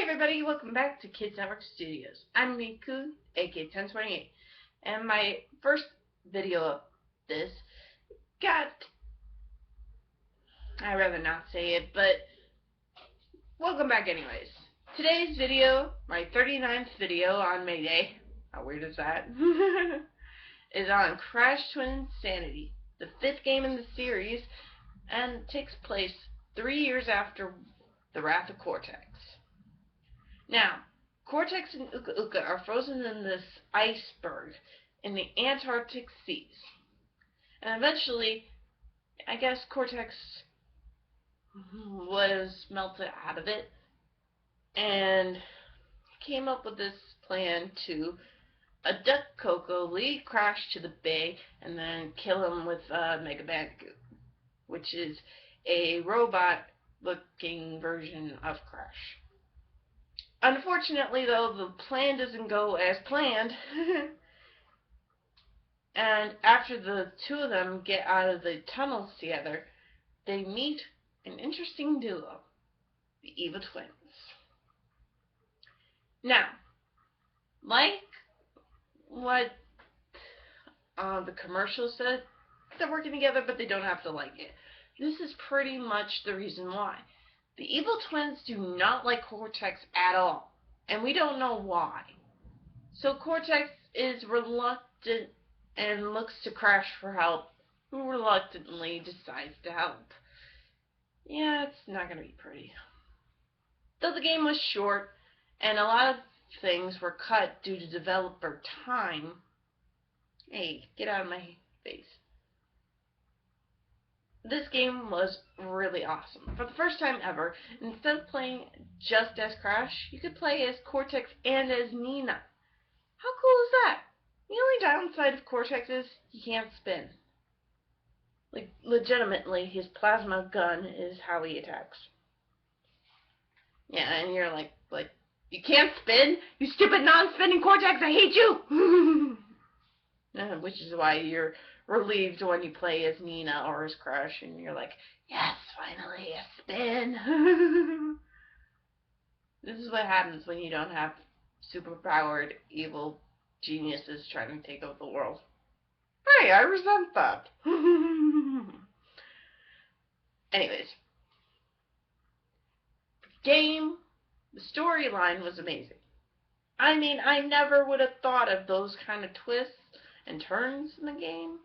Everybody, welcome back to Kids Network Studios. I'm Miku, aka 1028, and my first video of this got, I'd rather not say it, but welcome back anyways. Today's video, my 39th video on May Day, how weird is that, is on Crash Twinsanity, the 5th game in the series, and takes place 3 years after the Wrath of Cortex. Now, Cortex and Uka Uka are frozen in this iceberg in the Antarctic seas. And eventually, I guess Cortex was melted out of it and came up with this plan to abduct Coco, lead Crash to the bay, and then kill him with Mega Bandicoot, which is a robot-looking version of Crash. Unfortunately, though, the plan doesn't go as planned, and after the two of them get out of the tunnels together, they meet an interesting duo, the Evil Twins. Now, like what the commercial said, they're working together, but they don't have to like it. This is pretty much the reason why. The Evil Twins do not like Cortex at all, and we don't know why. So Cortex is reluctant and looks to Crash for help, who reluctantly decides to help. Yeah, it's not going to be pretty. Though the game was short, and a lot of things were cut due to developer time. Hey, get out of my face. This game was really awesome. For the first time ever, instead of playing just as Crash, you could play as Cortex and as Nina. How cool is that? The only downside of Cortex is he can't spin. Like, legitimately, his plasma gun is how he attacks. Yeah, and you're like, you can't spin? You stupid non-spinning Cortex, I hate you! Which is why you're relieved when you play as Nina or as Crash, and you're like, yes, finally a spin. This is what happens when you don't have superpowered evil geniuses trying to take over the world. Hey, I resent that. Anyways, the storyline was amazing. I mean, I never would have thought of those kind of twists and turns in the game.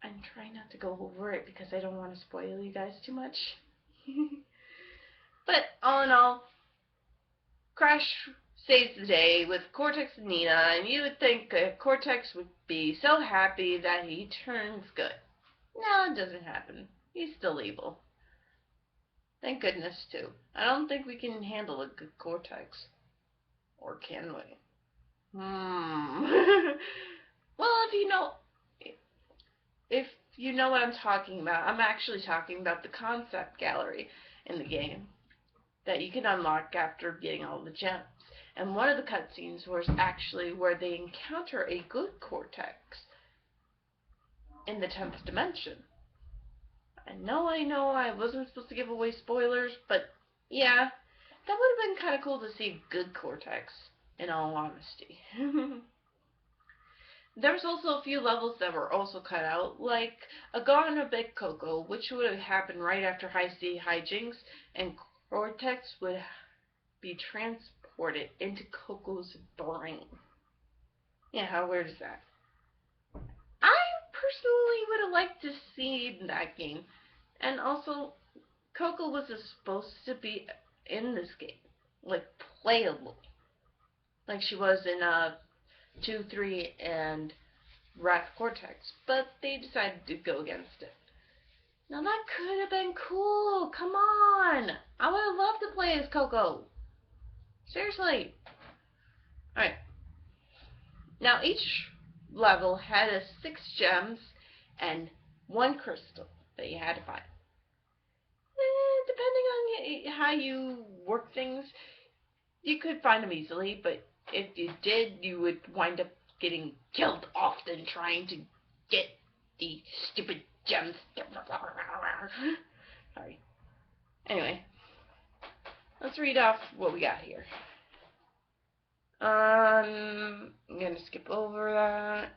I'm trying not to go over it because I don't want to spoil you guys too much. But all in all, Crash saves the day with Cortex and Nina, and you would think Cortex would be so happy that he turns good. No, it doesn't happen. He's still evil. Thank goodness, too. I don't think we can handle a good Cortex. Or can we? Well, if you know what I'm talking about, I'm actually talking about the concept gallery in the game that you can unlock after getting all the gems. And one of the cutscenes was actually where they encounter a good Cortex in the 10th dimension. I know I wasn't supposed to give away spoilers, but yeah, that would have been kind of cool to see good Cortex, in all honesty. There was also a few levels that were also cut out, like a Gone a Bit Coco, which would have happened right after High Sea Hijinks, and Cortex would be transported into Coco's brain. Yeah, how weird is that? I personally would have liked to see that game. And also, Coco was supposed to be in this game, like, playable. Like she was in 2, 3, and Wrath Cortex, but they decided to go against it. Now that could have been cool. Come on, I would have loved to play as Coco. Seriously. All right. Now each level had 6 gems and 1 crystal that you had to find. Depending on how you work things, you could find them easily, but if you did, you would wind up getting killed often trying to get the stupid gems. Sorry. Anyway, let's read off what we got here. I'm going to skip over that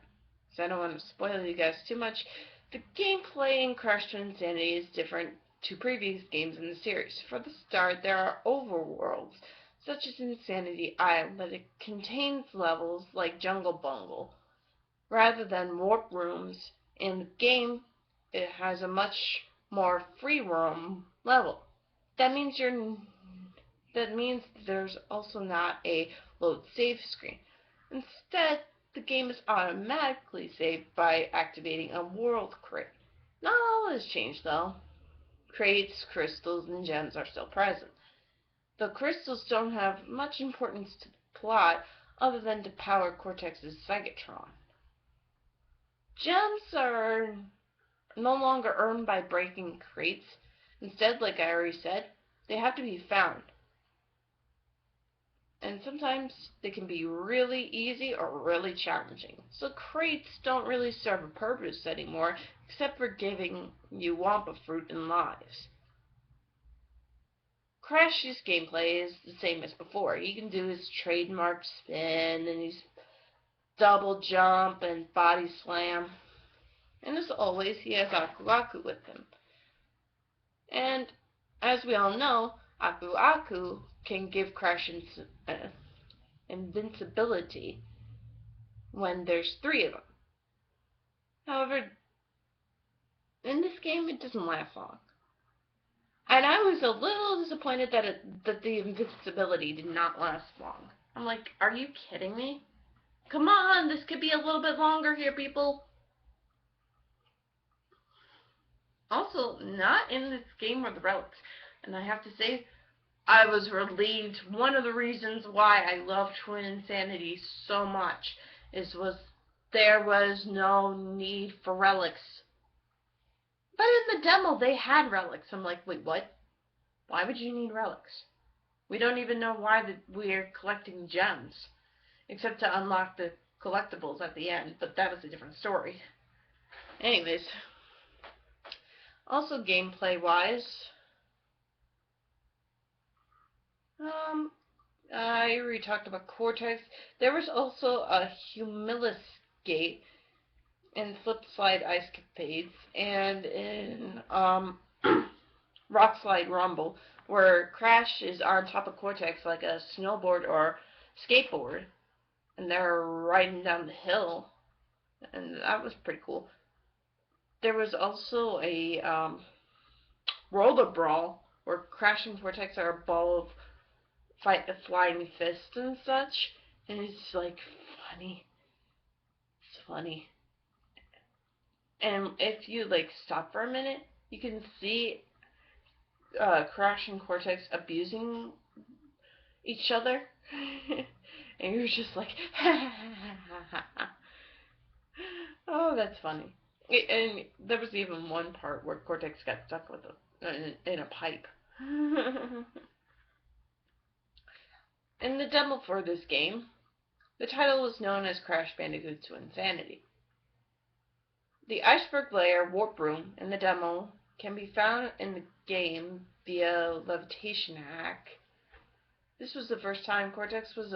because I don't want to spoil you guys too much. The gameplay in Crash Twinsanity is different to previous games in the series. For the start, there are overworlds, such as Insanity Island, but it contains levels like Jungle Bungle, rather than warp rooms. In the game, it has a much more free roam level. That means there's also not a load save screen. Instead, the game is automatically saved by activating a world crate. Not all has changed though. Crates, crystals, and gems are still present. The crystals don't have much importance to the plot other than to power Cortex's Psychotron. Gems are no longer earned by breaking crates. Instead, like I already said, they have to be found. And sometimes they can be really easy or really challenging. So crates don't really serve a purpose anymore, except for giving you Wampa fruit and lives. Crash's gameplay is the same as before. He can do his trademark spin and his double jump and body slam. And as always, he has Aku Aku with him. And as we all know, Aku Aku can give Crash invincibility when there's 3 of them. However, in this game, it doesn't last long. And I was a little disappointed that the invincibility did not last long. I'm like, are you kidding me? Come on, this could be a little bit longer here, people. Also, not in this game were the relics. And I have to say, I was relieved. One of the reasons why I love Twinsanity so much was there was no need for relics. But in the demo, they had relics. I'm like, wait, what? Why would you need relics? We don't even know why we're collecting gems, except to unlock the collectibles at the end, but that was a different story. Anyways, also gameplay-wise, I already talked about Cortex. There was also a Humilus Gate in Slip Slide Ice Capades and in Rock Slide Rumble, where Crash is on top of Cortex like a snowboard or skateboard, and they're riding down the hill, and that was pretty cool. There was also a roller brawl where Crash and Cortex are a ball of fight the flying fist and such, and it's like funny. It's funny. And if you like stop for a minute, you can see Crash and Cortex abusing each other, and you're just like, oh, that's funny. And there was even one part where Cortex got stuck with in a pipe. In the demo for this game, the title was known as Crash Bandicoot Twinsanity. The Iceberg Layer Warp Room in the demo can be found in the game via Levitation Hack. This was the first time Cortex was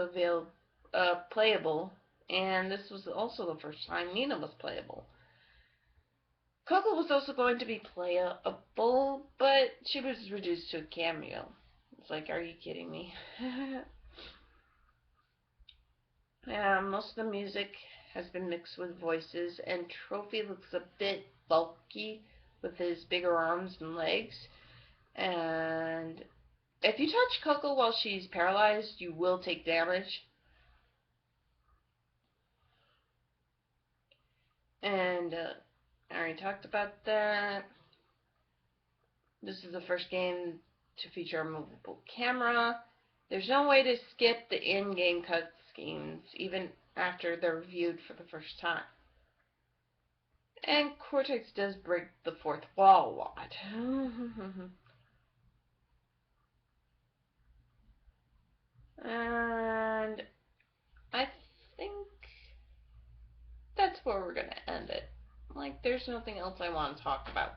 playable, and this was also the first time Nina was playable. Coco was also going to be playable, but she was reduced to a cameo. It's like, are you kidding me? Most of the music has been mixed with voices, and Trophy looks a bit bulky with his bigger arms and legs. And if you touch Coco while she's paralyzed, you will take damage. And I already talked about that. This is the first game to feature a movable camera. There's no way to skip the in-game cutscenes, even after they're viewed for the first time. And Cortex does break the fourth wall a lot. And I think that's where we're going to end it. Like, there's nothing else I want to talk about,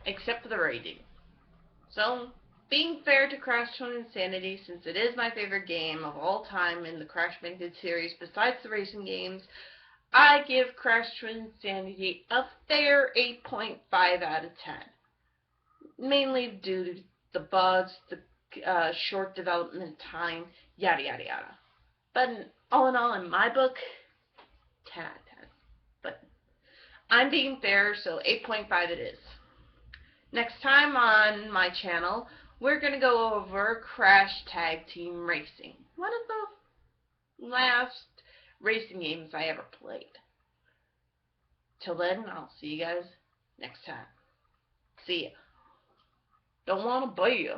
except for the rating. So, being fair to Crash Twinsanity, since it is my favorite game of all time in the Crash Bandicoot series besides the racing games, I give Crash Twinsanity a fair 8.5 out of 10. Mainly due to the bugs, the short development time, yada yada yada. But all in all, in my book, 10 out of 10. But I'm being fair, so 8.5 it is. Next time on my channel, we're going to go over Crash Tag Team Racing. One of the last racing games I ever played. Till then, I'll see you guys next time. See ya. Don't want to bite you.